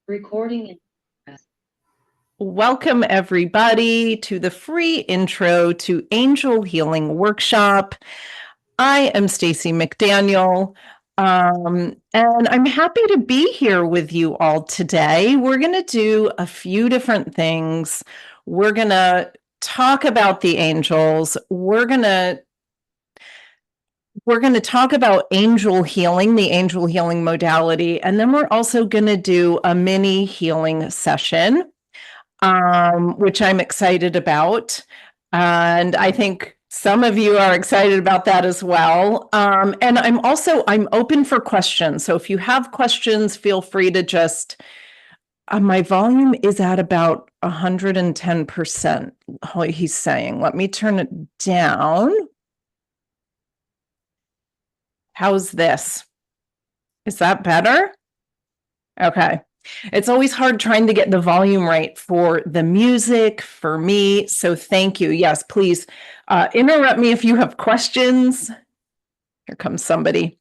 Recording in progress. Welcome, everybody, to the free intro to Angel Healing Workshop. I am Stacy McDaniel, and I'm happy to be here with you all today. We're going to do a few different things. We're going to talk about the angels. We're going to talk about angel healing, the angel healing modality, and then we're also going to do a mini healing session, which I'm excited about. And I think some of you are excited about that as well. And I'm open for questions. So if you have questions, feel free to just, my volume is at about 110%, he's saying. Let me turn it down. How's this? Is that better? Okay. It's always hard trying to get the volume right for the music, for me. So thank you. Yes, please interrupt me if you have questions. Here comes somebody.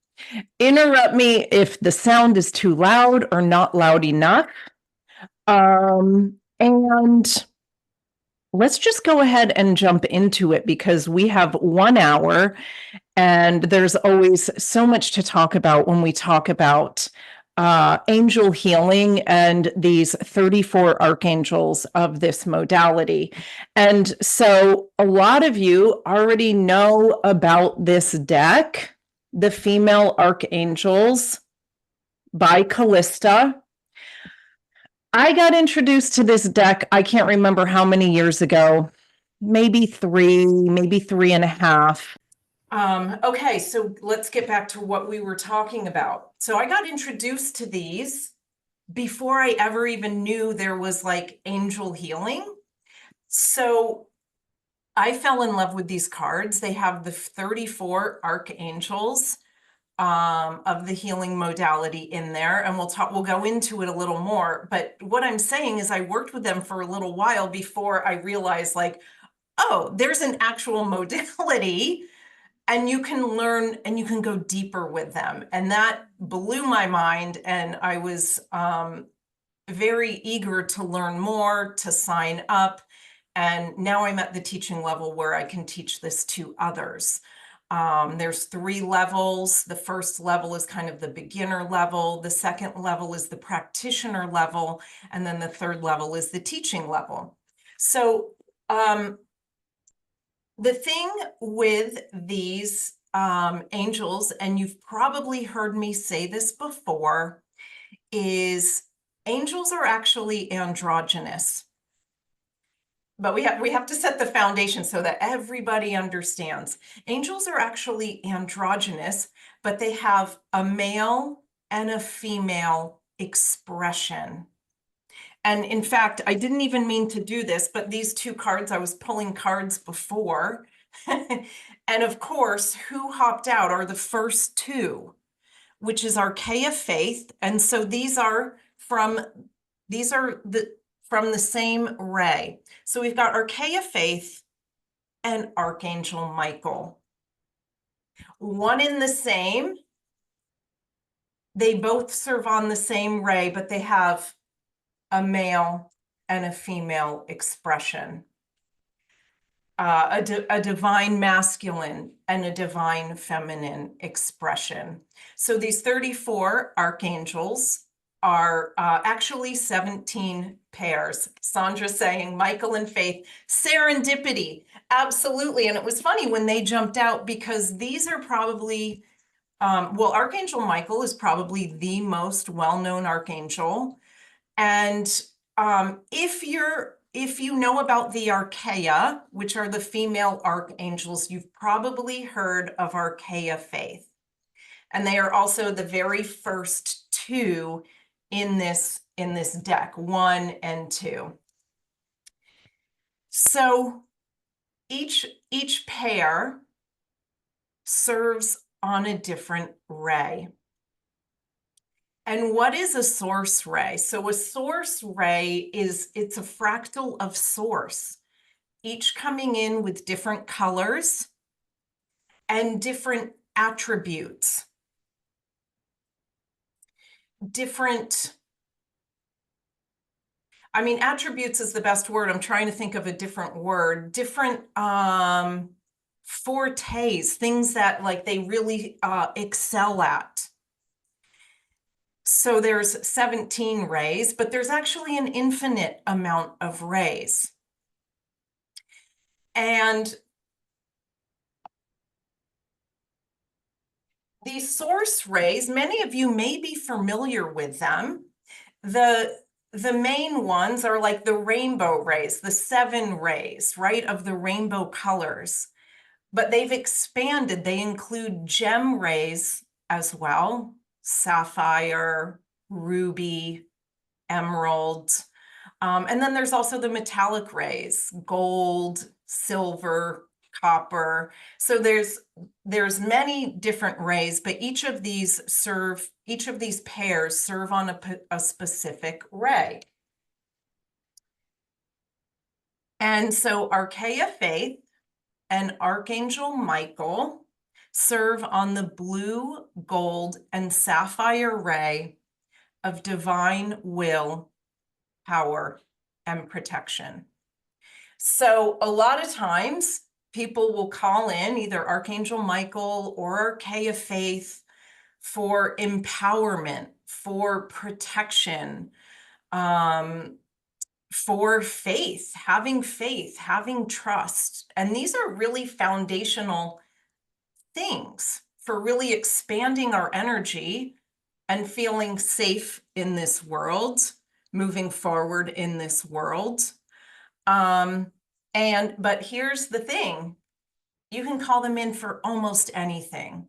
Interrupt me if the sound is too loud or not loud enough. And let's just go ahead and jump into it because we have 1 hour and there's always so much to talk about when we talk about angel healing and these 34 archangels of this modality. And so a lot of you already know about this deck, the Female Archangels by Callista. I got introduced to this deck, I can't remember how many years ago, maybe 3.5. Okay, so let's get back to what we were talking about. So I got introduced to these before I ever even knew there was like angel healing. So I fell in love with these cards. They have the 34 archangels of the healing modality in there, and we'll go into it a little more. But what I'm saying is I worked with them for a little while before I realized, like, oh, there's an actual modality and you can learn and you can go deeper with them. And that blew my mind. And I was very eager to learn more, to sign up. And now I'm at the teaching level where I can teach this to others. There's 3 levels. The first level is kind of the beginner level. The second level is the practitioner level. And then the third level is the teaching level. So the thing with these angels, and you've probably heard me say this before, is angels are actually androgynous. But we have to set the foundation so that everybody understands. Angels are actually androgynous, but they have a male and a female expression. And in fact, I didn't even mean to do this, but these 2 cards, I was pulling cards before. And of course, who hopped out are the first 2, which is Archeia Faith. And so these are from the same ray. So we've got Archeia Faith and Archangel Michael. One in the same. They both serve on the same ray, but they have a male and a female expression. A divine masculine and a divine feminine expression. So these 34 archangels are actually 17 pairs. Sandra saying Michael and Faith, serendipity, absolutely. And it was funny when they jumped out because these are probably, well, Archangel Michael is probably the most well-known archangel. And if you know about the Archeia, which are the female archangels, you've probably heard of Archeia Faith. And they are also the very first 2 in this deck, 1 and 2. So each pair serves on a different ray. And what is a source ray? So a source ray it's a fractal of source, each coming in with different colors and different attributes, different I mean, attributes is the best word. I'm trying to think of a different word. Different fortes, things that like they really excel at. So there's 17 rays, but there's actually an infinite amount of rays. And these source rays, many of you may be familiar with them. The main ones are like the rainbow rays, the 7 rays, right, of the rainbow colors. But they've expanded. They include gem rays as well, sapphire, ruby, emerald. And then there's also the metallic rays, gold, silver, copper. So there's many different rays, but each of these pairs serve on a specific ray. And so Archaea Faith and Archangel Michael serve on the blue, gold, and sapphire ray of divine will, power, and protection. So a lot of times people will call in either Archangel Michael or Archaea Faith for empowerment, for protection, for faith, having trust. And these are really foundational things for really expanding our energy and feeling safe in this world, moving forward in this world. But here's the thing, you can call them in for almost anything.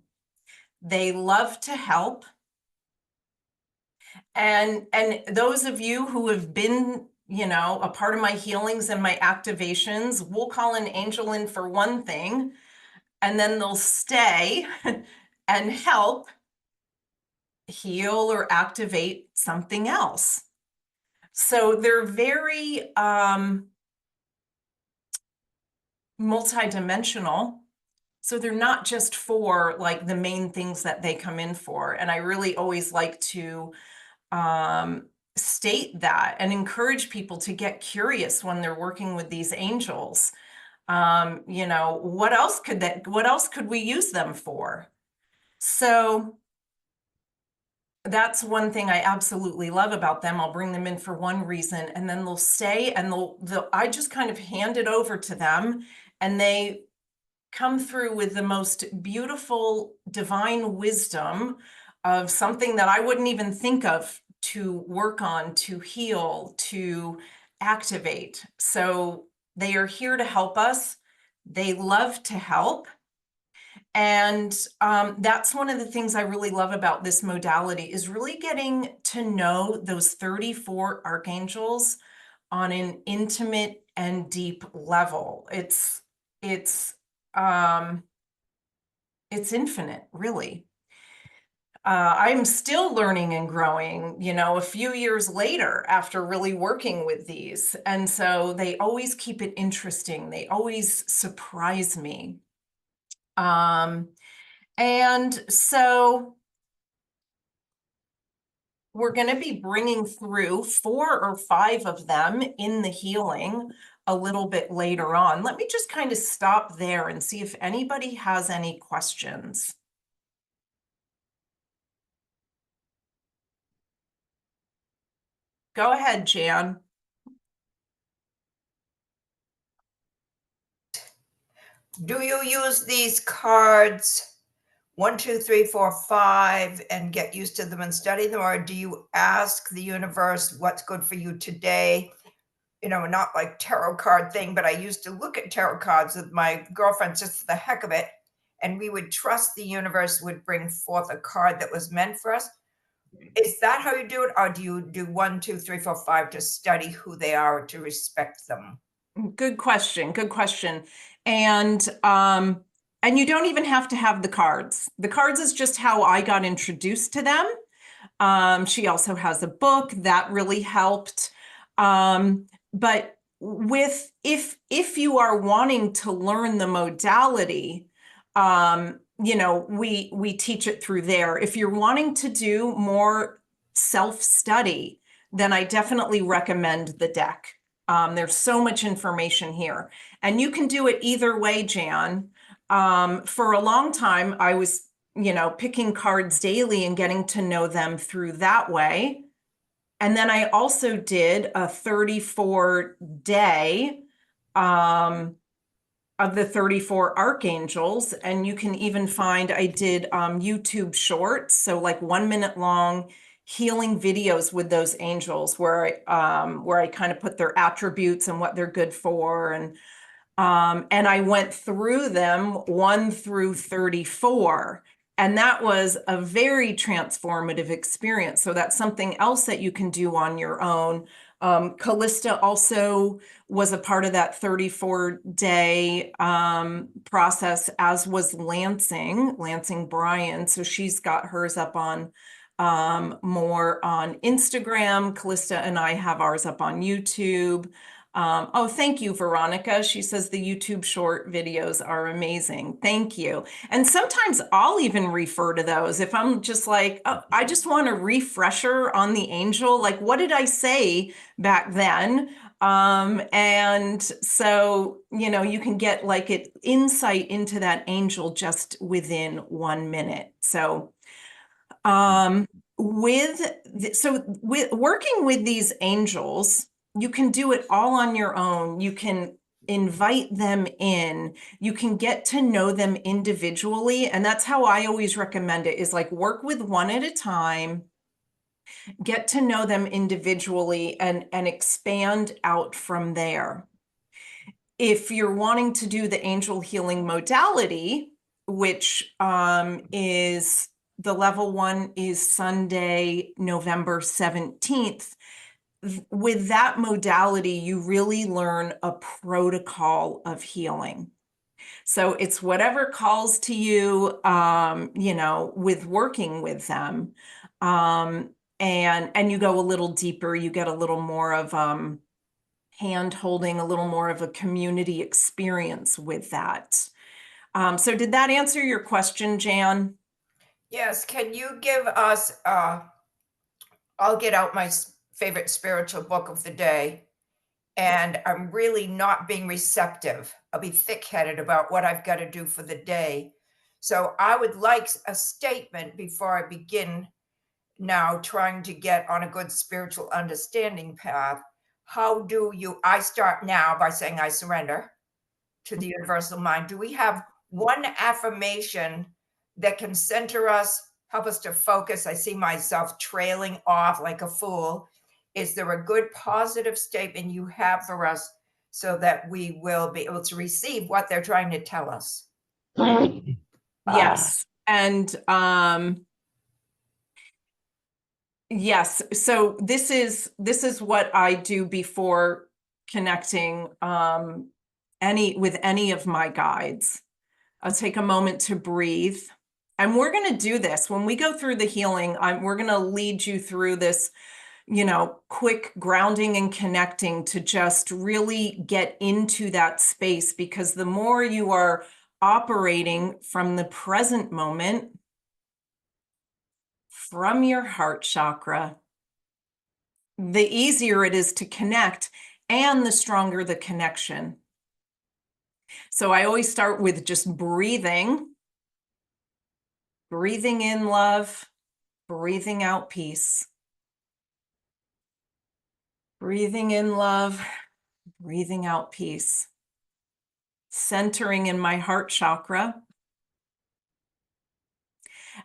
They love to help. And those of you who have been, you know, a part of my healings and my activations, we'll call an angel in for one thing, and then they'll stay and help heal or activate something else. So they're very multidimensional. So they're not just for like the main things that they come in for. And I really always like to state that and encourage people to get curious when they're working with these angels. You know, what else could we use them for? So that's one thing I absolutely love about them. I'll bring them in for one reason, and then they'll stay, and I just kind of hand it over to them, and they come through with the most beautiful divine wisdom of something that I wouldn't even think of to work on, to heal, to activate. So they are here to help us. They love to help. And that's one of the things I really love about this modality is really getting to know those 34 archangels on an intimate and deep level. It's infinite, really. I'm still learning and growing, you know, a few years later after really working with these. And so they always keep it interesting. They always surprise me. And so we're going to be bringing through 4 or 5 of them in the healing a little bit later on. Let me just kind of stop there and see if anybody has any questions. Go ahead, Jan. Do you use these cards 1, 2, 3, 4, 5 and get used to them and study them? Or do you ask the universe what's good for you today? You know, not like tarot card thing, but I used to look at tarot cards with my girlfriends just for the heck of it. And we would trust the universe would bring forth a card that was meant for us. Is that how you do it? Or do you do 1, 2, 3, 4, 5 to study who they are, to respect them? Good question. Good question. And you don't even have to have the cards. The cards is just how I got introduced to them. She also has a book that really helped. But if you are wanting to learn the modality, you know, we teach it through there. If you're wanting to do more self-study, then I definitely recommend the deck. There's so much information here, and you can do it either way, Jan. For a long time, I was, picking cards daily and getting to know them through that way. And then I also did a 34-day of the 34 archangels. And you can even find, I did YouTube shorts, so like 1 minute long healing videos with those angels where I kind of put their attributes and what they're good for. And I went through them 1 through 34. And that was a very transformative experience. So that's something else that you can do on your own. Callista also was a part of that 34-day process, as was Lansing Bryan. So she's got hers up on more on Instagram. Callista and I have ours up on YouTube. Oh, thank you, Veronica. She says the YouTube short videos are amazing. Thank you. And sometimes I'll even refer to those if I'm just like, oh, I just want a refresher on the angel. Like, what did I say back then? And so, you can get like an insight into that angel just within 1 minute. So, with working with these angels, you can do it all on your own. You can invite them in. You can get to know them individually. And that's how I always recommend it, is like work with one at a time, get to know them individually, and expand out from there. If you're wanting to do the angel healing modality, which is the level 1 is Sunday, November 17th. With that modality, you really learn a protocol of healing. So it's whatever calls to you, with working with them. And you go a little deeper, you get a little more of hand holding, a little more of a community experience with that. So did that answer your question, Jan? Yes, can you give us, I'll get out my favorite spiritual book of the day, and I'm really not being receptive. I'll be thick-headed about what I've got to do for the day. So I would like a statement before I begin now trying to get on a good spiritual understanding path. I start now by saying I surrender to the universal mind. Do we have one affirmation that can center us, help us to focus? I see myself trailing off like a fool. Is there a good positive statement you have for us so that we will be able to receive what they're trying to tell us? Yes. And yes. So this is what I do before connecting with any of my guides. I'll take a moment to breathe. And we're going to do this when we go through the healing. We're going to lead you through this, quick grounding and connecting to just really get into that space, because the more you are operating from the present moment, from your heart chakra, the easier it is to connect and the stronger the connection. So I always start with just breathing in love, breathing out peace. Breathing in love, breathing out peace. Centering in my heart chakra.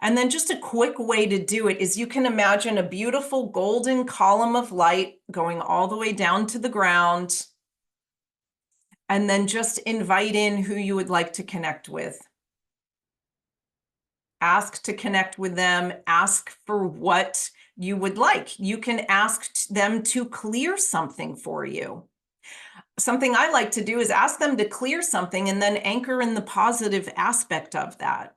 And then just a quick way to do it is you can imagine a beautiful golden column of light going all the way down to the ground. And then just invite in who you would like to connect with. Ask to connect with them. Ask for what you would like. You can ask them to clear something for you. Something I like to do is ask them to clear something and then anchor in the positive aspect of that.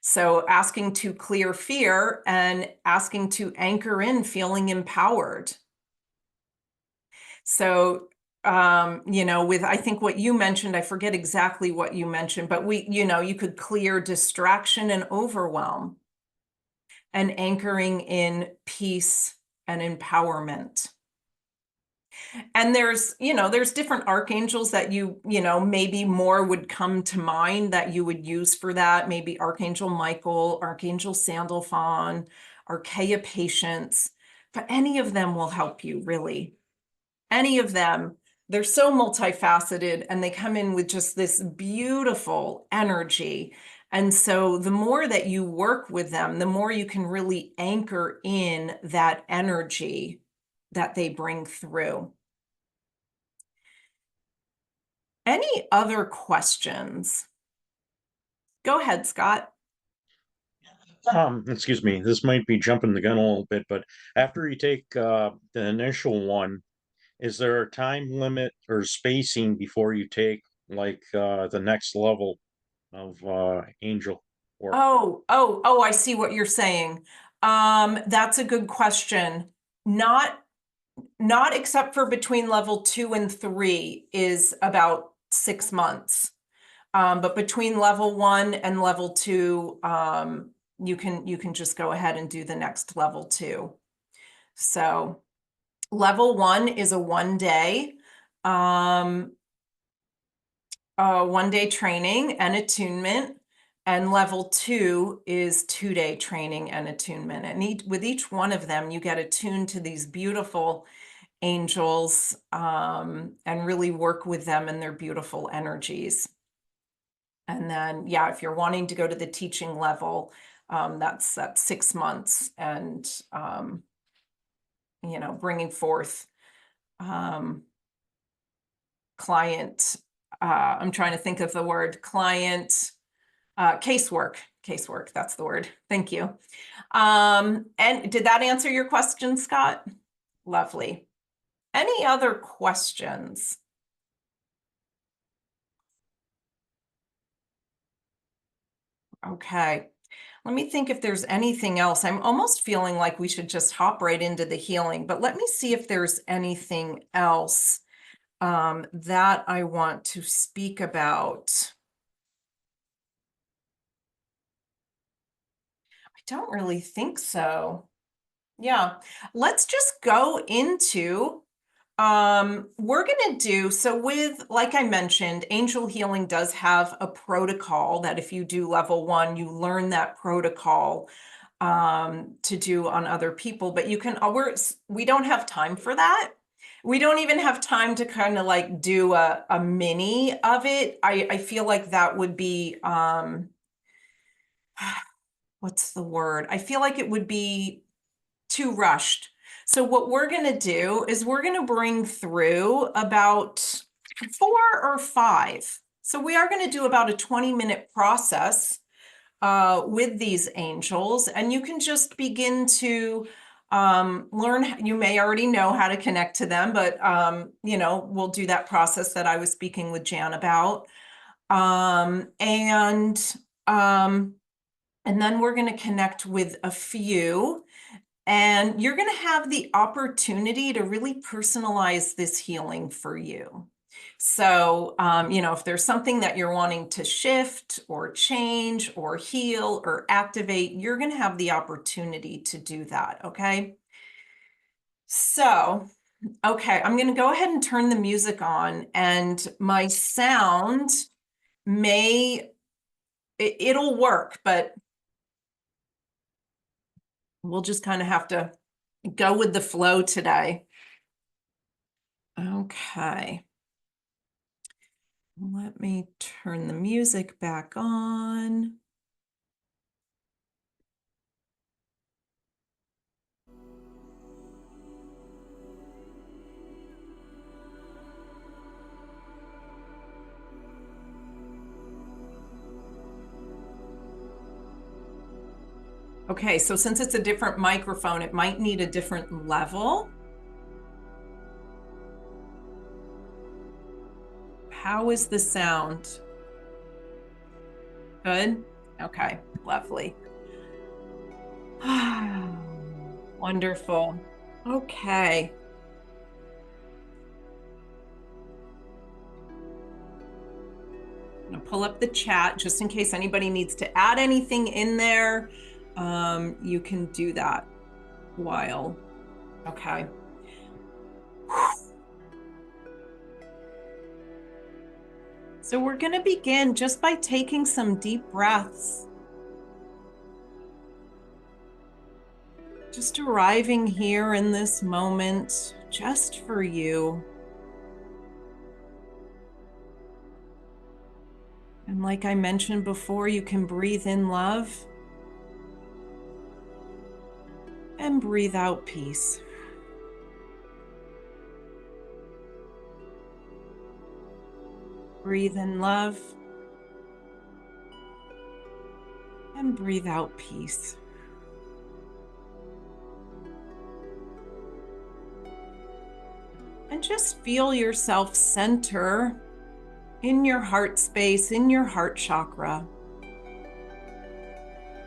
So asking to clear fear and asking to anchor in feeling empowered. So, with, I think what you mentioned, I forget exactly what you mentioned, but you could clear distraction and overwhelm, and anchoring in peace and empowerment. And there's, there's different archangels that maybe more would come to mind that you would use for that. Maybe Archangel Michael, Archangel Sandalphon, Archaea Patience, but any of them will help you, really. Any of them. They're so multifaceted and they come in with just this beautiful energy. And so the more that you work with them, the more you can really anchor in that energy that they bring through. Any other questions? Go ahead, Scott. Excuse me, this might be jumping the gun a little bit, but after you take the initial one, is there a time limit or spacing before you take like the next level of angel work? Oh, I see what you're saying. That's a good question. Not except for between level 2 and 3 is about 6 months. But between level 1 and level 2, you can just go ahead and do the next level 2. So level 1 is a 1-day, 1-day training and attunement, and level 2 is 2-day training and attunement. And with each one of them, you get attuned to these beautiful angels, and really work with them and their beautiful energies. And then, yeah, if you're wanting to go to the teaching level, that's 6 months, and bringing forth client, I'm trying to think of the word, client, casework, that's the word. Thank you. And did that answer your question, Scott? Lovely. Any other questions? Okay, let me think if there's anything else. I'm almost feeling like we should just hop right into the healing, but let me see if there's anything else that I want to speak about. I don't really think so. Yeah, let's just go into we're going to do, so with, like I mentioned, angel healing does have a protocol that if you do level 1, you learn that protocol to do on other people, but you can, we don't have time for that. We don't even have time to kind of like do a mini of it. I feel like that would be, what's the word? I feel like it would be too rushed. So what we're going to do is we're going to bring through about 4 or 5. So we are going to do about a 20-minute process with these angels, and you can just begin to learn. You may already know how to connect to them, but we'll do that process that I was speaking with Jan about. And then we're going to connect with a few. And you're going to have the opportunity to really personalize this healing for you. So, if there's something that you're wanting to shift or change or heal or activate, you're going to have the opportunity to do that. Okay. So, okay, I'm going to go ahead and turn the music on, and my sound it'll work, but we'll just kind of have to go with the flow today. Okay. Let me turn the music back on. Okay, so since it's a different microphone, it might need a different level. How is the sound? Good? Okay, lovely. Wonderful. Okay. I'm gonna pull up the chat just in case anybody needs to add anything in there. You can do that while Okay. So we're going to begin just by taking some deep breaths. Just arriving here in this moment, just for you. And like I mentioned before, you can breathe in love and breathe out peace. Breathe in love and breathe out peace. And just feel yourself center in your heart space, in your heart chakra.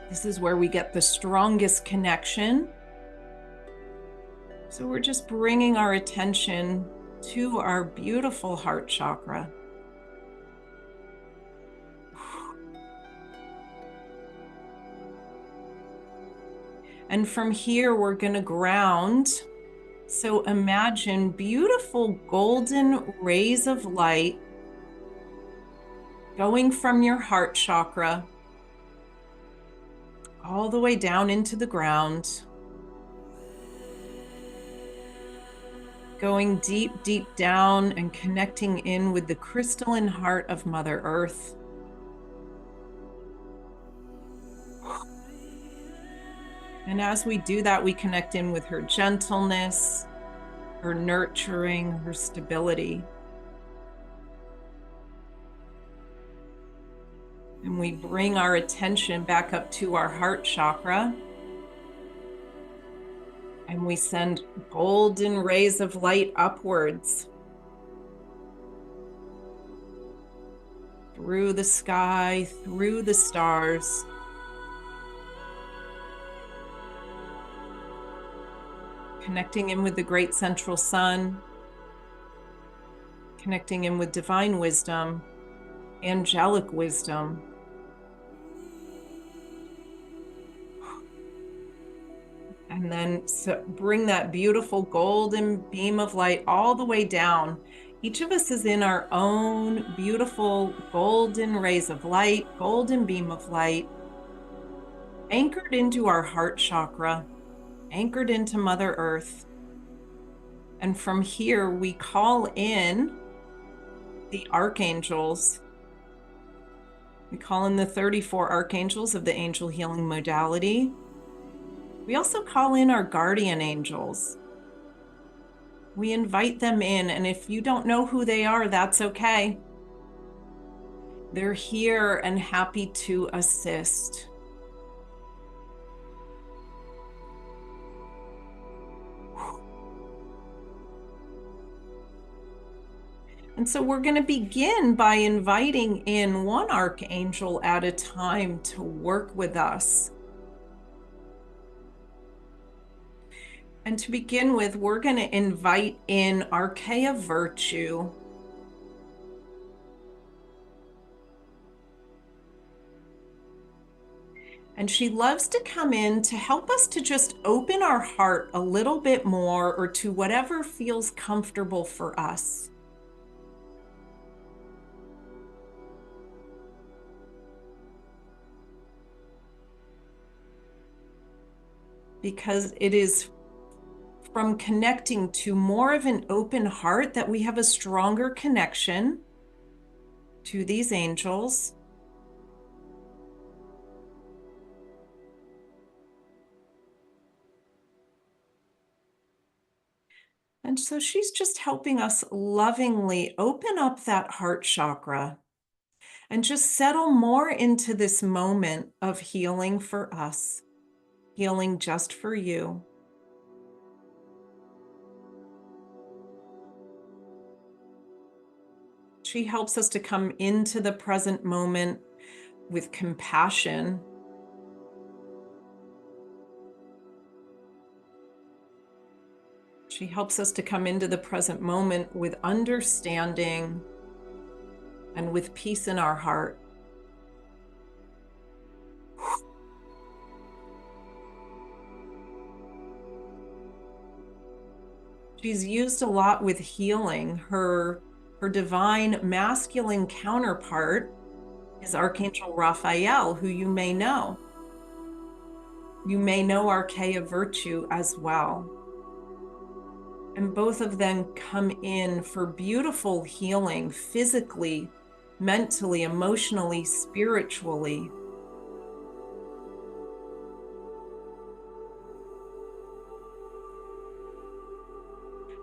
This is where we get the strongest connection. So we're just bringing our attention to our beautiful heart chakra. And from here, we're going to ground. So imagine beautiful golden rays of light going from your heart chakra all the way down into the ground, going deep, deep down and connecting in with the crystalline heart of Mother Earth. And as we do that, we connect in with her gentleness, her nurturing, her stability. And we bring our attention back up to our heart chakra. And we send golden rays of light upwards through the sky, through the stars. Connecting in with the great central sun, connecting in with divine wisdom, angelic wisdom. And then bring that beautiful golden beam of light all the way down. Each of us is in our own beautiful golden rays of light, golden beam of light, anchored into our heart chakra, anchored into Mother Earth. And from here, we call in the archangels. We call in the 34 archangels of the angel healing modality. We also call in our guardian angels. We invite them in, and if you don't know who they are, that's okay. They're here and happy to assist. And so we're going to begin by inviting in one archangel at a time to work with us. And to begin with, we're going to invite in Archaea Virtue. And she loves to come in to help us to just open our heart a little bit more, or to whatever feels comfortable for us. Because it is from connecting to more of an open heart that we have a stronger connection to these angels. And so she's just helping us lovingly open up that heart chakra and just settle more into this moment of healing for us, healing just for you. She helps us to come into the present moment with compassion. She helps us to come into the present moment with understanding and with peace in our heart. She's used a lot with healing. Her divine masculine counterpart is Archangel Raphael, who you may know. You may know Archaea Virtue as well. And both of them come in for beautiful healing physically, mentally, emotionally, spiritually.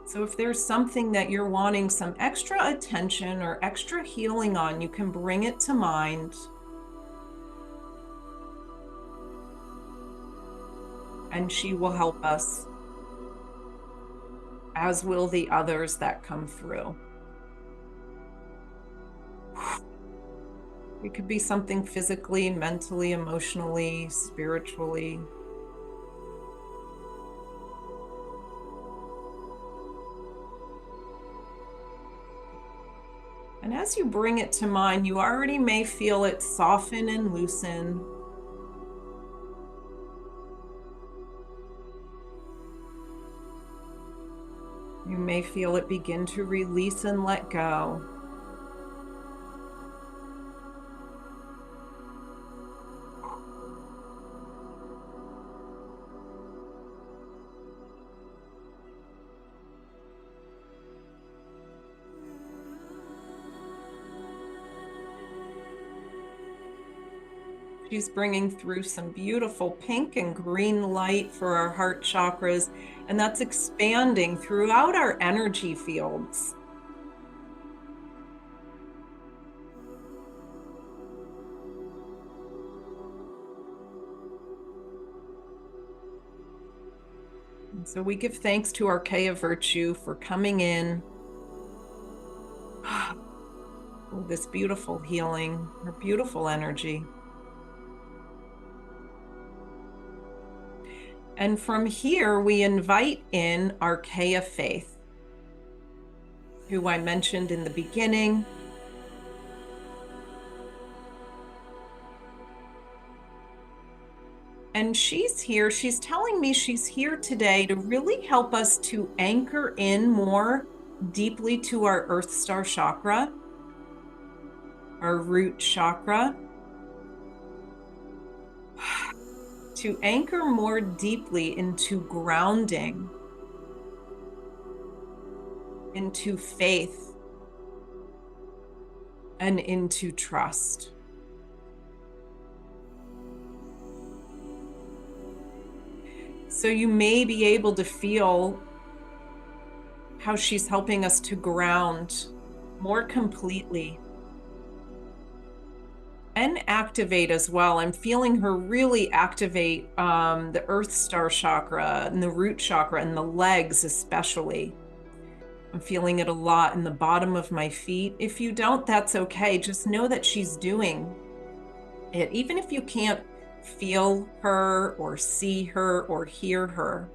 So if there's something that you're wanting some extra attention or extra healing on, you can bring it to mind. And she will help us, as will the others that come through. It could be something physically, mentally, emotionally, spiritually. And as you bring it to mind, you already may feel it soften and loosen. You may feel it begin to release and let go. She's bringing through some beautiful pink and green light for our heart chakras, and that's expanding throughout our energy fields. And so we give thanks to Archaea Virtue for coming in. This beautiful healing, her beautiful energy. And from here, we invite in Archaea Faith, who I mentioned in the beginning. And she's here, she's telling me she's here today to really help us to anchor in more deeply to our Earth Star chakra, our root chakra. To anchor more deeply into grounding, into faith, and into trust. So you may be able to feel how she's helping us to ground more completely and activate as well. I'm feeling her really activate the Earth Star chakra and the root chakra and the legs especially. I'm feeling it a lot in the bottom of my feet. If you don't, that's okay. Just know that she's doing it. Even if you can't feel her or see her or hear her.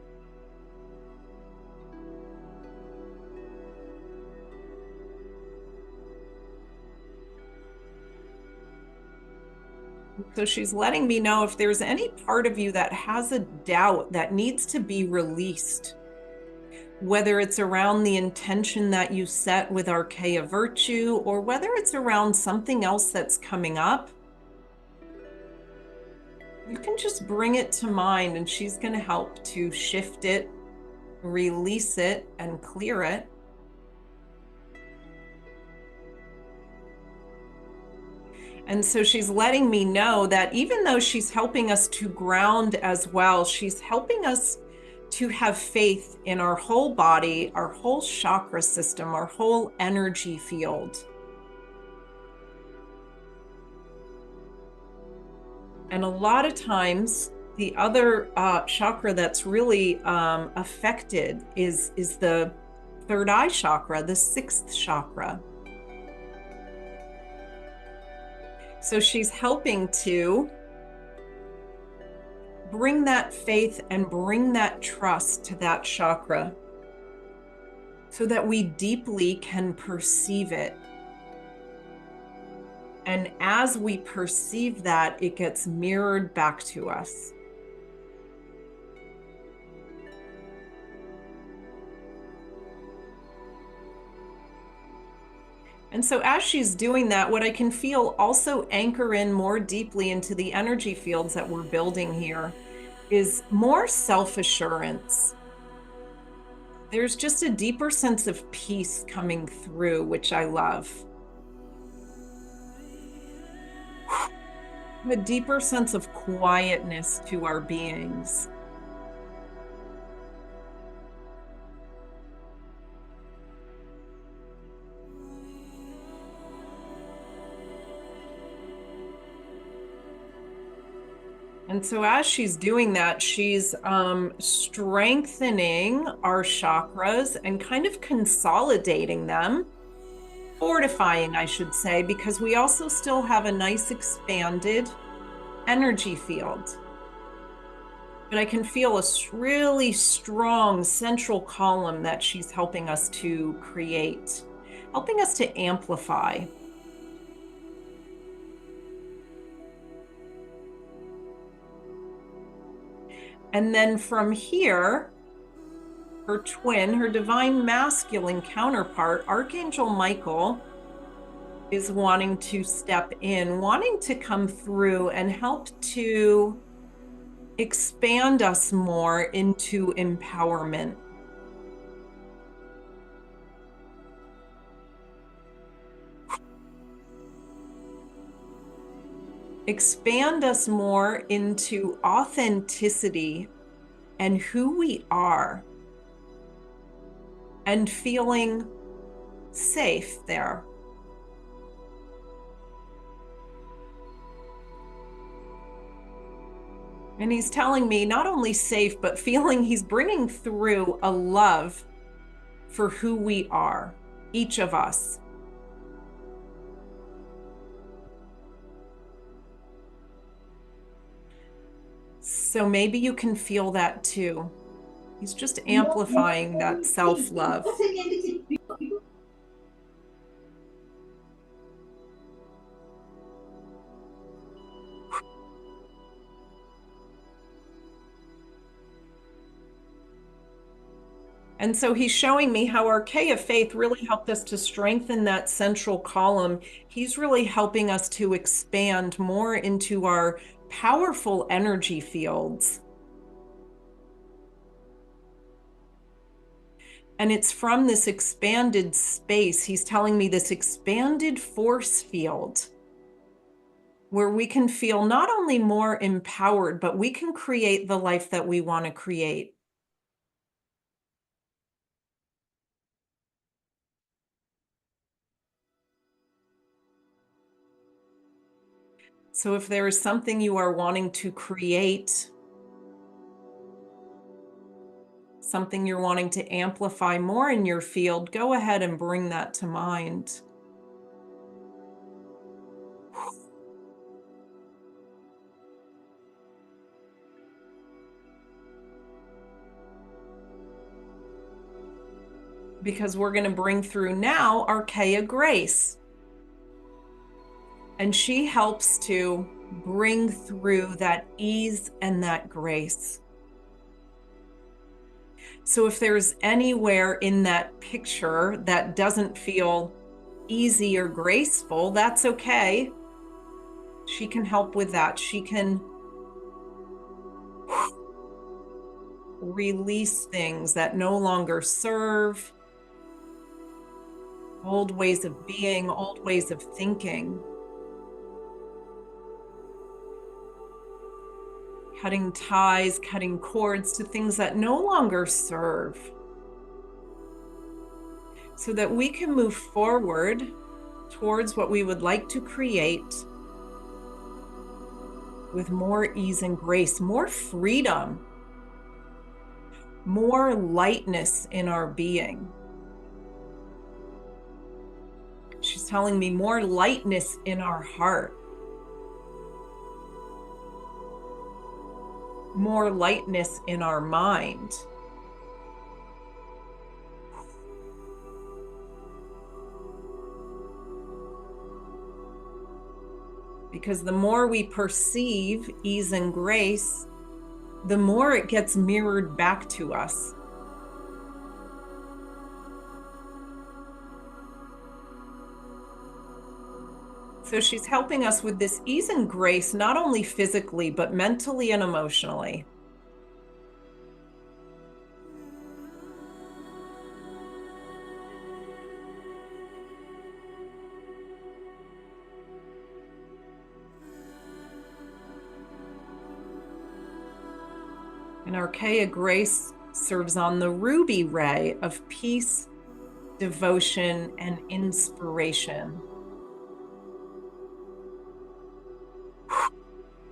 So she's letting me know if there's any part of you that has a doubt that needs to be released, whether it's around the intention that you set with Archaea Virtue, or whether it's around something else that's coming up. You can just bring it to mind, and she's going to help to shift it, release it, and clear it. And so she's letting me know that even though she's helping us to ground as well, she's helping us to have faith in our whole body, our whole chakra system, our whole energy field. And a lot of times, the other chakra that's really affected is the third eye chakra, the sixth chakra. So she's helping to bring that faith and bring that trust to that chakra so that we deeply can perceive it. And as we perceive that, it gets mirrored back to us. And so as she's doing that, what I can feel also anchor in more deeply into the energy fields that we're building here is more self-assurance. There's just a deeper sense of peace coming through, which I love. A deeper sense of quietness to our beings. And so as she's doing that, she's strengthening our chakras and kind of consolidating them, fortifying, I should say, because we also still have a nice expanded energy field. But I can feel a really strong central column that she's helping us to create, helping us to amplify. And then from here, her twin, her divine masculine counterpart, Archangel Michael, is wanting to step in, wanting to come through and help to expand us more into empowerment. Expand us more into authenticity and who we are, and feeling safe there. And he's telling me not only safe, but feeling he's bringing through a love for who we are, each of us. So maybe you can feel that too. He's just amplifying that self-love. And so he's showing me how Archeia Faith really helped us to strengthen that central column. He's really helping us to expand more into our powerful energy fields. And it's from this expanded space, he's telling me this expanded force field, where we can feel not only more empowered, but we can create the life that we want to create. So if there is something you are wanting to create, something you're wanting to amplify more in your field, go ahead and bring that to mind. Because we're going to bring through now Archeia Grace. And she helps to bring through that ease and that grace. So if there's anywhere in that picture that doesn't feel easy or graceful, that's okay. She can help with that. She can release things that no longer serve, old ways of being, old ways of thinking. Cutting ties, cutting cords to things that no longer serve, so that we can move forward towards what we would like to create with more ease and grace, more freedom, more lightness in our being. She's telling me more lightness in our heart. More lightness in our mind. Because the more we perceive ease and grace, the more it gets mirrored back to us. So she's helping us with this ease and grace, not only physically, but mentally and emotionally. And Archaea Grace serves on the ruby ray of peace, devotion, and inspiration.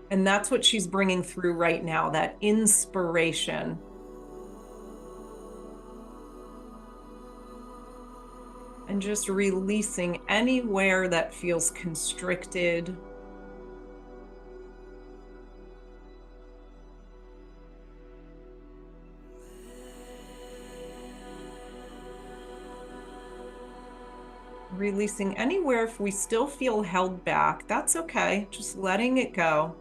And that's what she's bringing through right now, that inspiration. And just releasing anywhere that feels constricted. Releasing anywhere if we still feel held back, that's okay, just letting it go.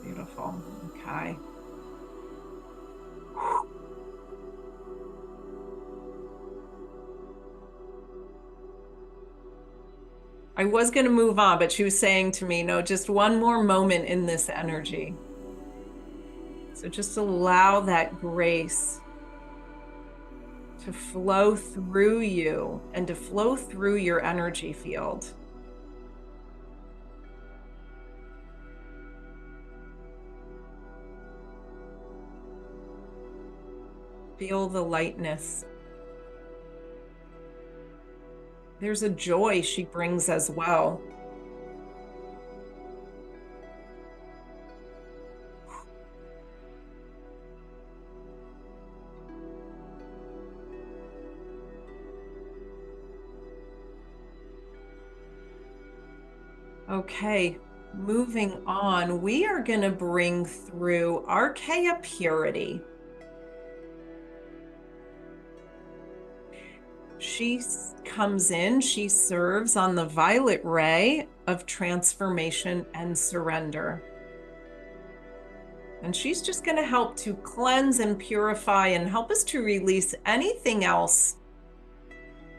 Beautiful, okay. I was going to move on, but she was saying to me, no, just one more moment in this energy. So just allow that grace to flow through you and to flow through your energy field. Feel the lightness. There's a joy she brings as well. Okay, moving on, we are going to bring through Archaea Purity. She comes in, she serves on the violet ray of transformation and surrender. And she's just going to help to cleanse and purify and help us to release anything else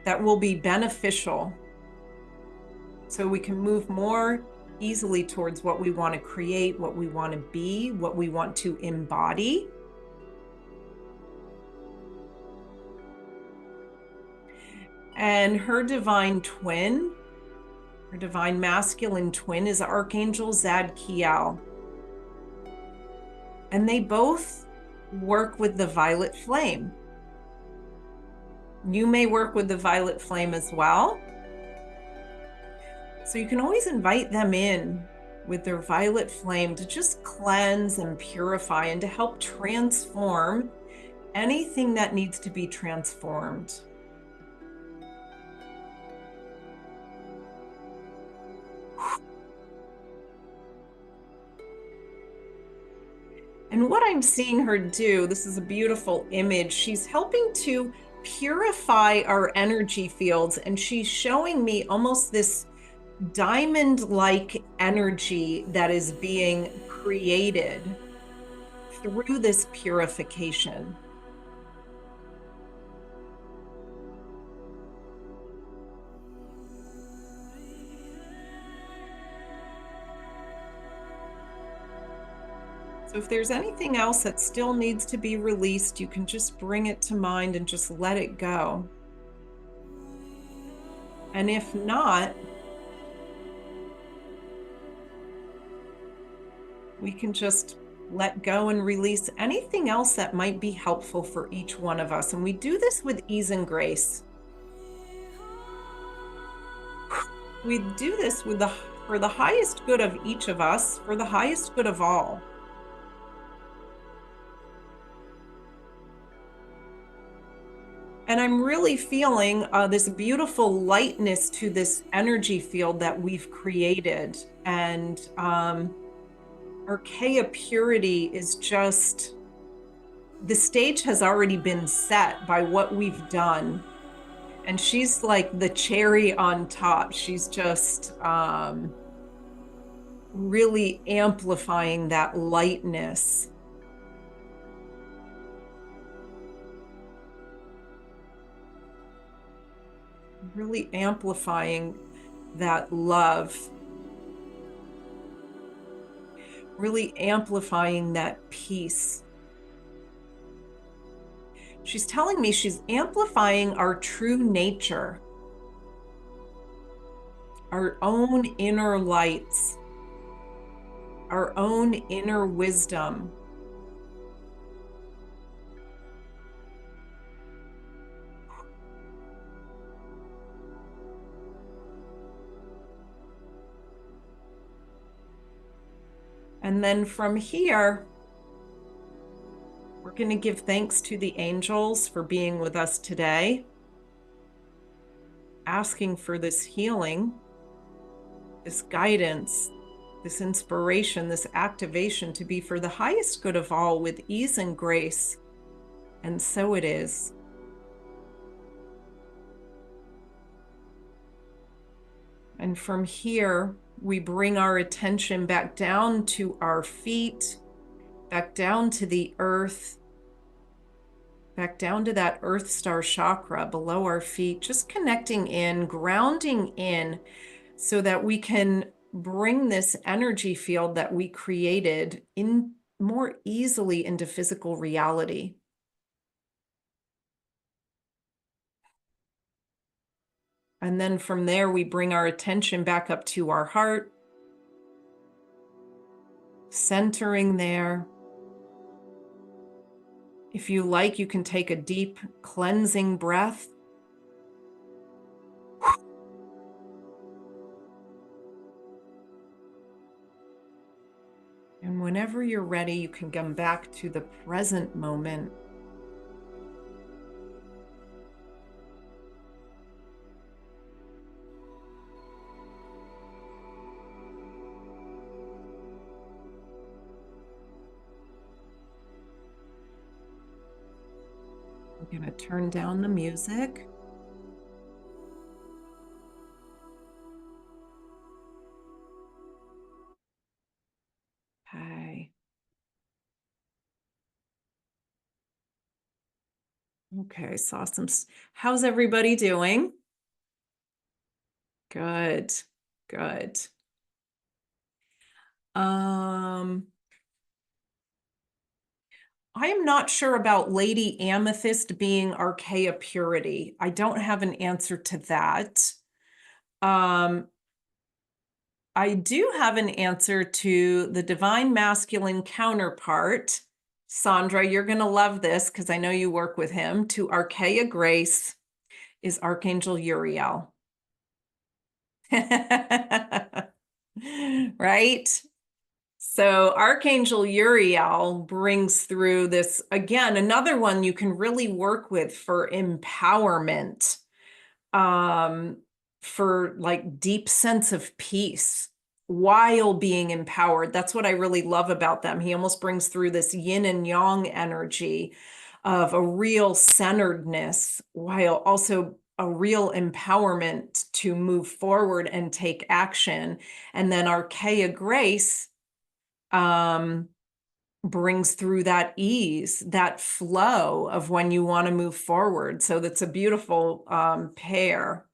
that will be beneficial, so we can move more easily towards what we want to create, what we want to be, what we want to embody. And her divine twin, her divine masculine twin, is Archangel Zadkiel. And they both work with the violet flame. You may work with the violet flame as well. So you can always invite them in with their violet flame to just cleanse and purify and to help transform anything that needs to be transformed. And what I'm seeing her do, this is a beautiful image, she's helping to purify our energy fields, and she's showing me almost this diamond-like energy that is being created through this purification. So if there's anything else that still needs to be released, you can just bring it to mind and just let it go. And if not, we can just let go and release anything else that might be helpful for each one of us. And we do this with ease and grace. We do this for the highest good of each of us, for the highest good of all. And I'm really feeling this beautiful lightness to this energy field that we've created. And Archaea Purity is just, the stage has already been set by what we've done. And she's like the cherry on top. She's just really amplifying that lightness. Really amplifying that love. Really amplifying that peace. She's telling me she's amplifying our true nature, our own inner lights, our own inner wisdom. And then from here, we're going to give thanks to the angels for being with us today, asking for this healing, this guidance, this inspiration, this activation to be for the highest good of all with ease and grace. And so it is. And from here, we bring our attention back down to our feet, back down to the earth, back down to that earth star chakra below our feet, just connecting in, grounding in, so that we can bring this energy field that we created in more easily into physical reality. And then from there, we bring our attention back up to our heart, centering there. If you like, you can take a deep cleansing breath. And whenever you're ready, you can come back to the present moment. I'm going to turn down the music. Okay. Okay, saw some. How's everybody doing? Good, good. I am not sure about Lady Amethyst being Archaea Purity. I don't have an answer to that. I do have an answer to the divine masculine counterpart. Sandra, you're going to love this because I know you work with him. To Archaea Grace is Archangel Uriel. Right? So Archangel Uriel brings through this, again, another one you can really work with for empowerment, for like deep sense of peace while being empowered. That's what I really love about them. He almost brings through this yin and yang energy of a real centeredness while also a real empowerment to move forward and take action. And then Archaea Grace brings through that ease, that flow of when you want to move forward. So that's a beautiful pair.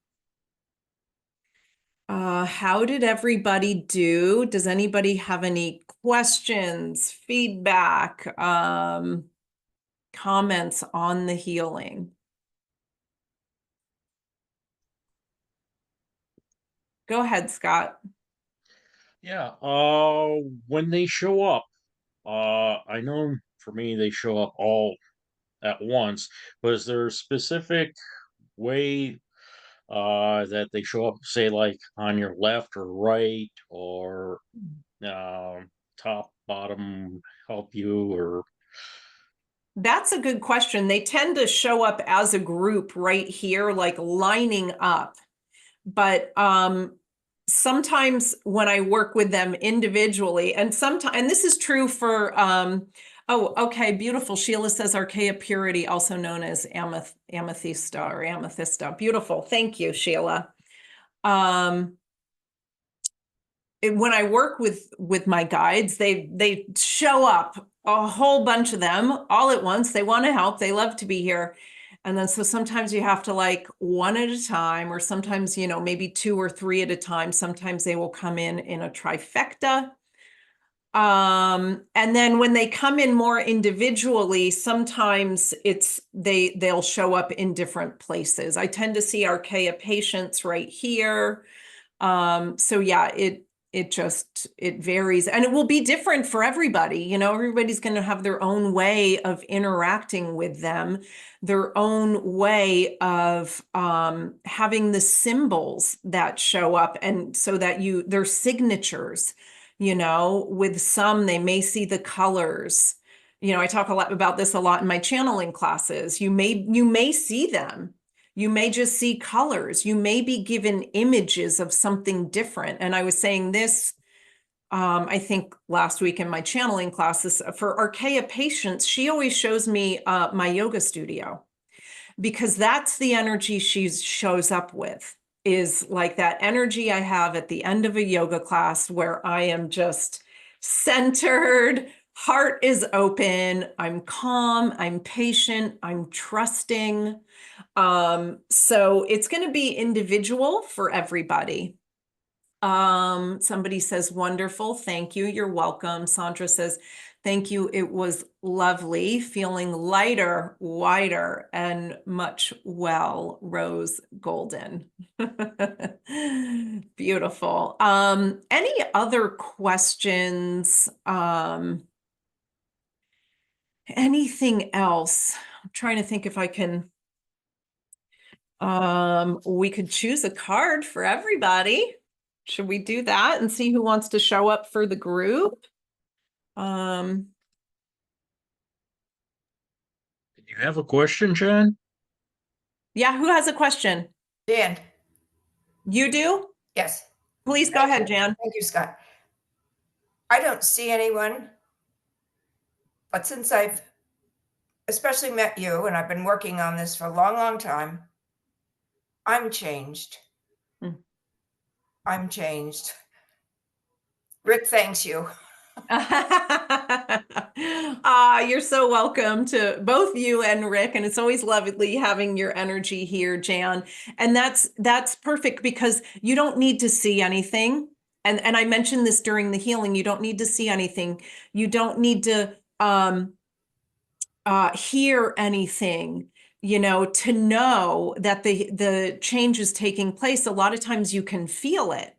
How did everybody do? Does anybody have any questions, feedback, comments on the healing? Go ahead, Scott. Yeah, when they show up, I know for me they show up all at once, but is there a specific way that they show up, say like on your left or right or top, bottom, help you or That's a good question. They tend to show up as a group right here, like lining up. But sometimes when I work with them individually, and sometimes, and this is true for, oh, okay, beautiful. Sheila says Archaea Purity, also known as Amethysta or Amethysta. Beautiful. Thank you, Sheila. when I work with my guides, they show up, a whole bunch of them all at once. They want to help. They love to be here. And then so sometimes you have to like one at a time, or sometimes, you know, maybe 2 or 3 at a time. Sometimes they will come in a trifecta. And then when they come in more individually, sometimes they'll show up in different places. I tend to see Archaea patients right here. So yeah, it varies, and it will be different for everybody. You know, everybody's going to have their own way of interacting with them, their own way of having the symbols that show up, and so that their signatures. You know, with some, they may see the colors. You know, I talk a lot about this a lot in my channeling classes. You may see them. You may just see colors. You may be given images of something different. And I was saying this, I think last week in my channeling classes, for Archaea patients, she always shows me my yoga studio, because that's the energy she shows up with, is like that energy I have at the end of a yoga class where I am just centered, heart is open, I'm calm, I'm patient, I'm trusting. So it's going to be individual for everybody. Somebody says, wonderful. Thank you. You're welcome. Sandra says, thank you. It was lovely, feeling lighter, wider, and much well, rose golden. Beautiful. Any other questions? Anything else? I'm trying to think if I can. We could choose a card for everybody. Should we do that and see who wants to show up for the group? Do you have a question, Jen? Yeah, who has a question? Dan, You do? yes. Please go ahead, Jan. Thank you, Scott. I don't see anyone, but since I've especially met you, and I've been working on this for a long, long time, I'm changed. Hmm. I'm changed. Rick thanks you. You're so welcome to both you and Rick, and it's always lovely having your energy here, Jan. And that's perfect, because you don't need to see anything. And I mentioned this during the healing, you don't need to see anything. You don't need to hear anything, you know, to know that the change is taking place. A lot of times you can feel it.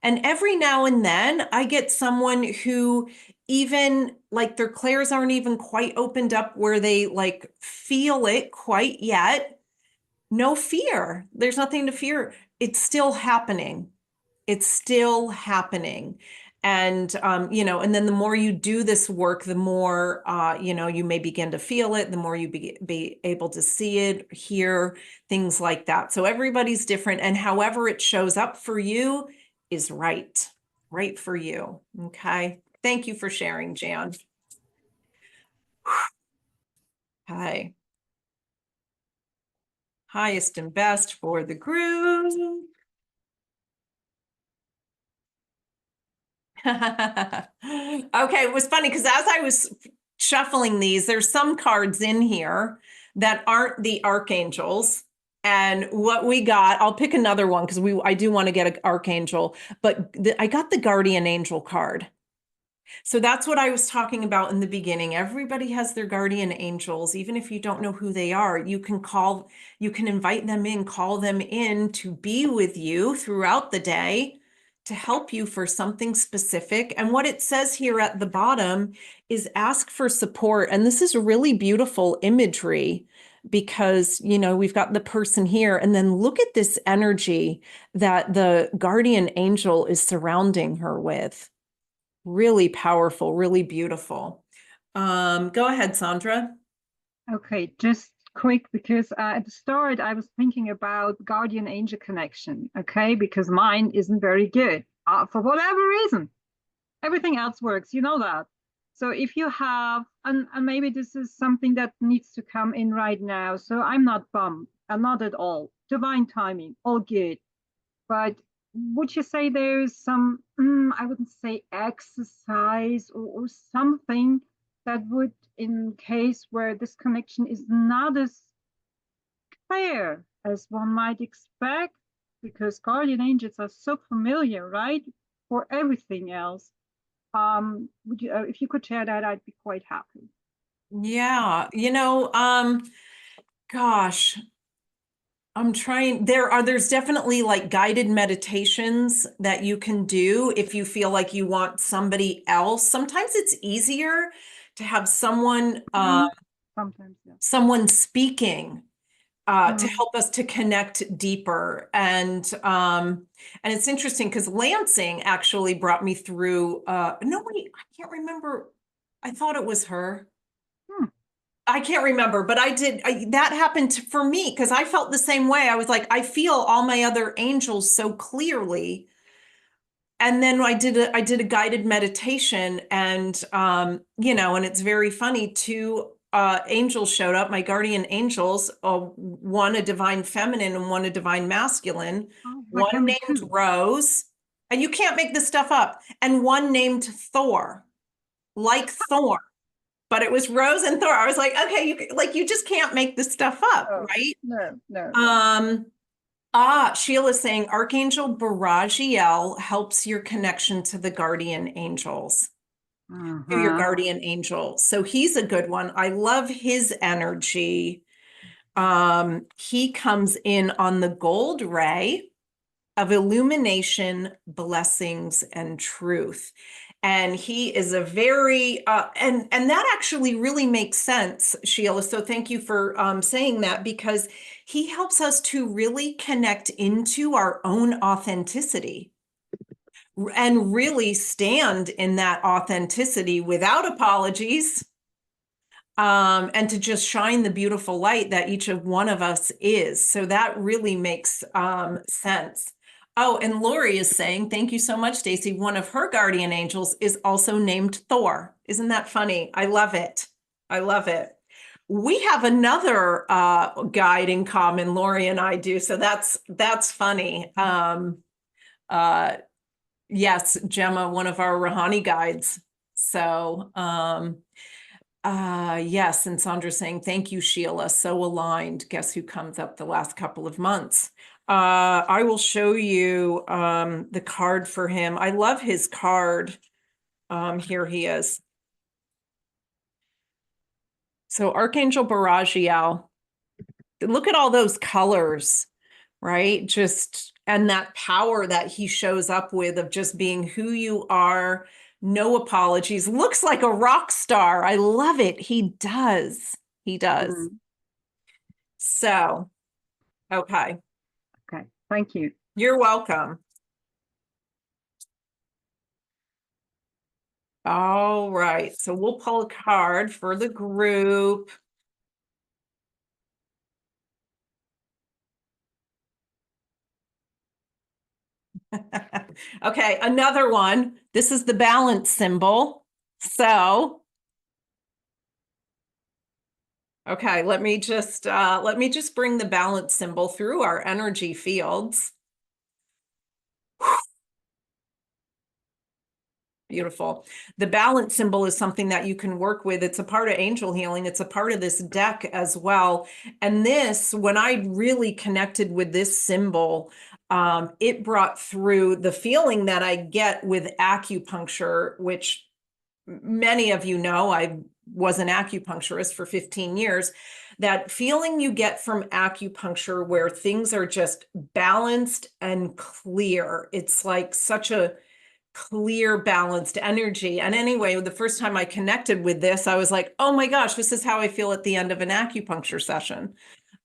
And every now and then I get someone who, even like their clairs aren't even quite opened up where they like feel it quite yet. No fear. There's nothing to fear. It's still happening. It's still happening. And, you know, and then the more you do this work, the more, you know, you may begin to feel it, the more you be able to see it, hear things like that. So everybody's different. And however it shows up for you is right for you. Okay. Thank you for sharing, Jan. Hi. Highest and best for the group. Okay, it was funny because as I was shuffling these, there's some cards in here that aren't the archangels. And what we got, I'll pick another one because I do want to get an archangel, but I got the guardian angel card. So that's what I was talking about in the beginning. Everybody has their guardian angels. Even if you don't know who they are, you can invite them in, call them in to be with you throughout the day, to help you for something specific. And what it says here at the bottom is ask for support. And this is really beautiful imagery, because, you know, we've got the person here, and then look at this energy that the guardian angel is surrounding her with. Really powerful, really beautiful. Go ahead, Sandra. Okay, just quick, because at the start I was thinking about guardian angel connection, okay, because mine isn't very good for whatever reason. Everything else works, you know that. So if you have, and maybe this is something that needs to come in right now, so I'm not bummed, not at all. Divine timing, all good. But would you say there's some, I wouldn't say exercise or something that would, in case where this connection is not as clear as one might expect, because guardian angels are so familiar, right? For everything else. Would you, if you could share that, I'd be quite happy. Yeah, gosh, there's definitely like guided meditations that you can do if you feel like you want somebody else. Sometimes it's easier to have someone, Sometimes, yeah. someone speaking to Mhm. help us to connect deeper. And it's interesting because Lansing actually brought me through, no, wait, I can't remember. I thought it was her. Hmm. I can't remember, but that happened for me because I felt the same way. I was like, I feel all my other angels so clearly. And then I did a guided meditation, and and it's very funny. Two angels showed up, my guardian angels, one a divine feminine and one a divine masculine. Oh, my One family named too. Rose, and you can't make this stuff up, and one named Thor, like Thor. But it was Rose and Thor. I was like, okay, you just can't make this stuff up, Oh, right? no. Sheila's saying Archangel Baragiel helps your connection to the guardian angels, to your guardian angel. So he's a good one. I love his energy. He comes in on the gold ray of illumination, blessings, and truth. And he is a very and that actually really makes sense, Sheila. So thank you for saying that, because he helps us to really connect into our own authenticity and really stand in that authenticity without apologies, and to just shine the beautiful light that each of one of us is. So that really makes sense. Oh, and Lori is saying, thank you so much, Stacy. One of her guardian angels is also named Thor. Isn't that funny? I love it. I love it. We have another guide in common, Lori and I do. So that's funny. Yes, Gemma, one of our Rahani guides. So yes, and Sandra's saying, thank you, Sheila. So aligned. Guess who comes up the last couple of months? I will show you the card for him. I love his card. Here he is. So Archangel Baragiel, look at all those colors, right? And that power that he shows up with of just being who you are, no apologies. Looks like a rock star. I love it. He does. He does. So, okay. Okay, thank you. You're welcome. All right. So we'll pull a card for the group. Okay, another one. This is the balance symbol. So, okay, let me just bring the balance symbol through our energy fields. Beautiful. The balance symbol is something that you can work with. It's a part of angel healing. It's a part of this deck as well. And this, when I really connected with this symbol, it brought through the feeling that I get with acupuncture, which many of you know, I was an acupuncturist for 15 years. That feeling you get from acupuncture where things are just balanced and clear. It's like such a clear, balanced energy. And anyway, the first time I connected with this, I was like, oh my gosh, this is how I feel at the end of an acupuncture session.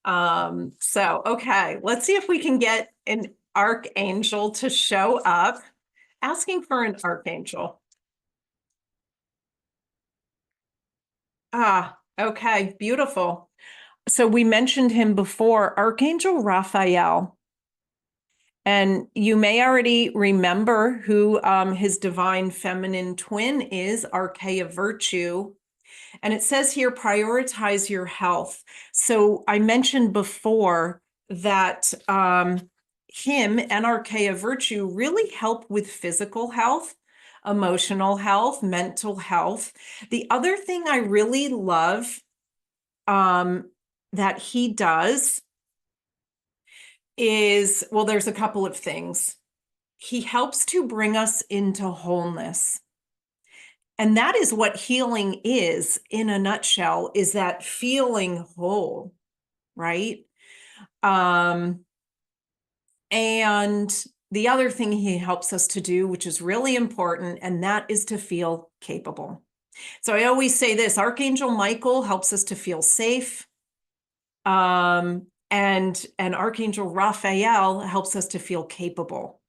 So, okay, let's see if we can get an archangel to show up. Asking for an archangel. Okay, beautiful. So we mentioned him before, Archangel Raphael. And you may already remember who his divine feminine twin is, Archeia Virtue. And it says here, prioritize your health. So I mentioned before that him and Archaea Virtue really help with physical health, emotional health, mental health. The other thing I really love that he does is, well, there's a couple of things. He helps to bring us into wholeness. And that is what healing is in a nutshell, is that feeling whole, right? And the other thing he helps us to do, which is really important, and that is to feel capable. So I always say this, Archangel Michael helps us to feel safe. And Archangel Raphael helps us to feel capable,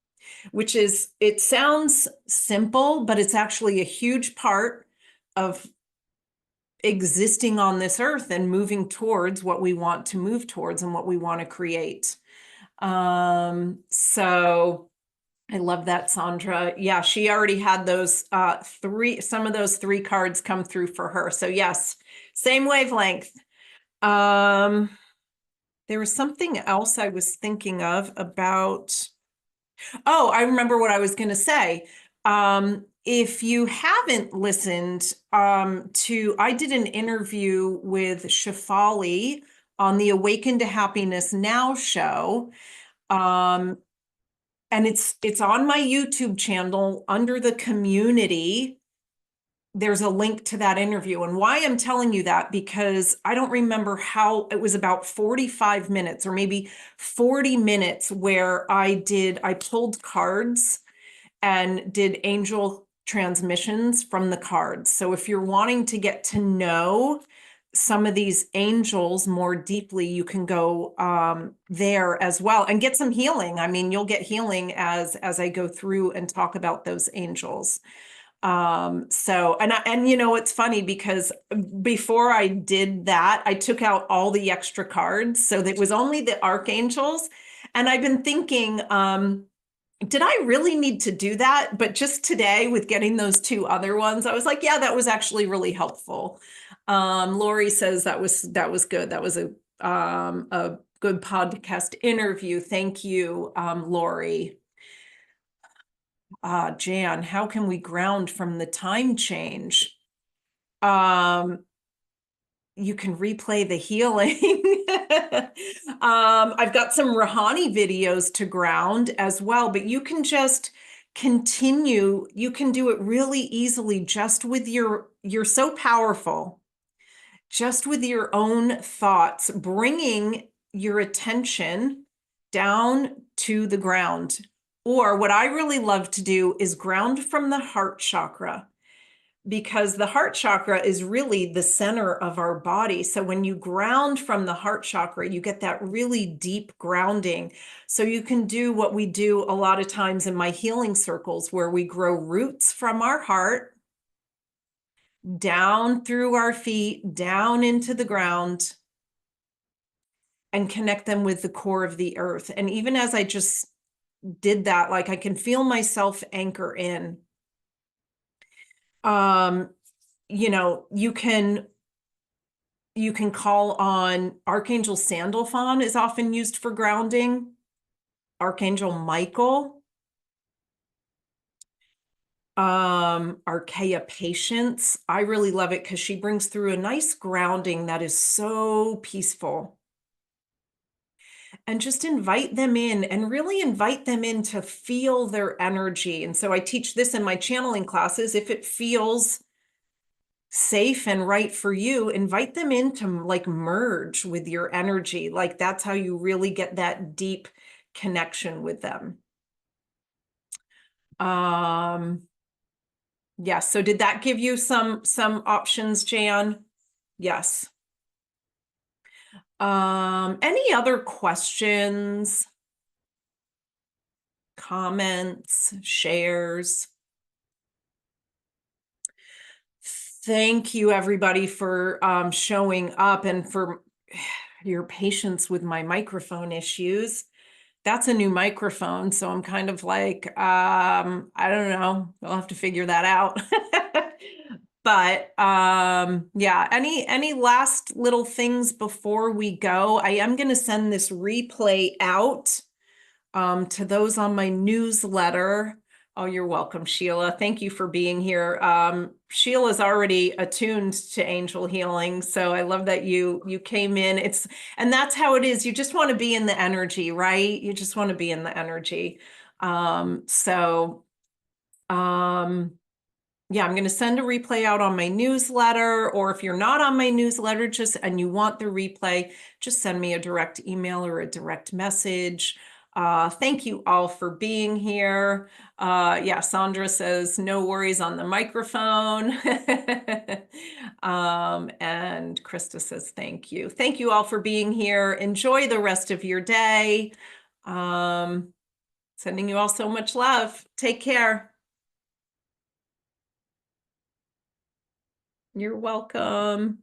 which is, it sounds simple, but it's actually a huge part of existing on this earth and moving towards what we want to move towards and what we want to create. So I love that, Sandra. Yeah, she already had those some of those 3 cards come through for her. So yes, same wavelength. There was something else I was thinking of about. Oh, I remember what I was going to say. If you haven't listened I did an interview with Shefali on the Awaken to Happiness Now show. And it's on my YouTube channel under the community. There's a link to that interview. And why I'm telling you that, because I don't remember how, it was about 45 minutes or maybe 40 minutes where I pulled cards and did angel transmissions from the cards. So if you're wanting to get to know some of these angels more deeply, you can go there as well and get some healing. I mean, you'll get healing as I go through and talk about those angels. So, and you know, it's funny because before I did that, I took out all the extra cards. So that was only the archangels. And I've been thinking, did I really need to do that? But just today with getting those 2 other ones, I was like, yeah, that was actually really helpful. Lori says that was good. That was a good podcast interview. Thank you, Lori. Jan, how can we ground from the time change? You can replay the healing. I've got some Rahani videos to ground as well, but you can just continue. You can do it really easily just with you're so powerful, just with your own thoughts, bringing your attention down to the ground. Or what I really love to do is ground from the heart chakra, because the heart chakra is really the center of our body. So when you ground from the heart chakra, you get that really deep grounding. So you can do what we do a lot of times in my healing circles, where we grow roots from our heart down through our feet, down into the ground, and connect them with the core of the earth. And even as I just did that, like I can feel myself anchor in. You know, you can call on Archangel Sandalphon is often used for grounding. Archangel Michael. Archaea Patience. I really love it because she brings through a nice grounding that is so peaceful. And just invite them in and really invite them in to feel their energy. And so I teach this in my channeling classes. If it feels safe and right for you, invite them in to like merge with your energy. Like that's how you really get that deep connection with them. Yes. So did that give you some options, Jan? Yes. Any other questions, comments, shares? Thank you, everybody, for showing up and for your patience with my microphone issues. That's a new microphone, so I'm kind of like, I don't know. I'll have to figure that out. But yeah, any last little things before we go? I am going to send this replay out To those on my newsletter, oh, you're welcome, Sheila. Thank you for being here. Sheila's already attuned to angel healing, so I love that you came in. And that's how it is. You just want to be in the energy, right? You just want to be in the energy. Yeah, I'm going to send a replay out on my newsletter, or if you're not on my newsletter and you want the replay, just send me a direct email or a direct message. Thank you all for being here. Yeah, Sandra says no worries on the microphone. And Krista says thank you. Thank you all for being here. Enjoy the rest of your day. Sending you all so much love. Take care. You're welcome.